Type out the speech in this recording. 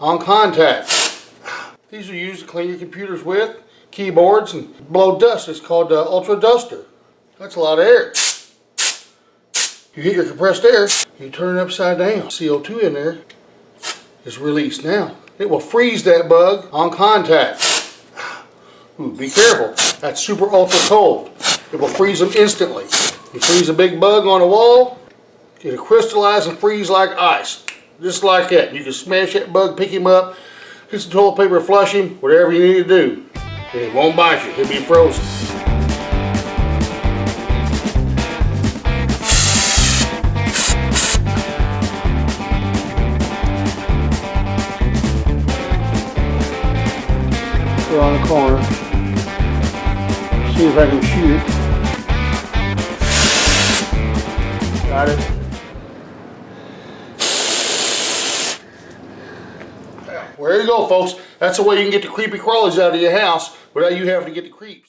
on contact. These are used to clean your computers with, keyboards, and blow dust. It's called Ultra Duster. That's a lot of air. You heat your compressed air, you turn it upside down. CO2 in there is released. Now, it will freeze that bug on contact. Ooh, be careful. That's super ultra cold. It will freeze them instantly. You freeze a big bug on a wall, it'll crystallize and freeze like ice. Just like that. You can smash that bug, pick him up, get some toilet paper, flush him, whatever you need to do. It won't bite you. He'll be frozen. Put it on the corner. See if I can shoot it. Got it. There you go, folks. That's the way you can get the creepy crawlies out of your house without you having to get the creeps.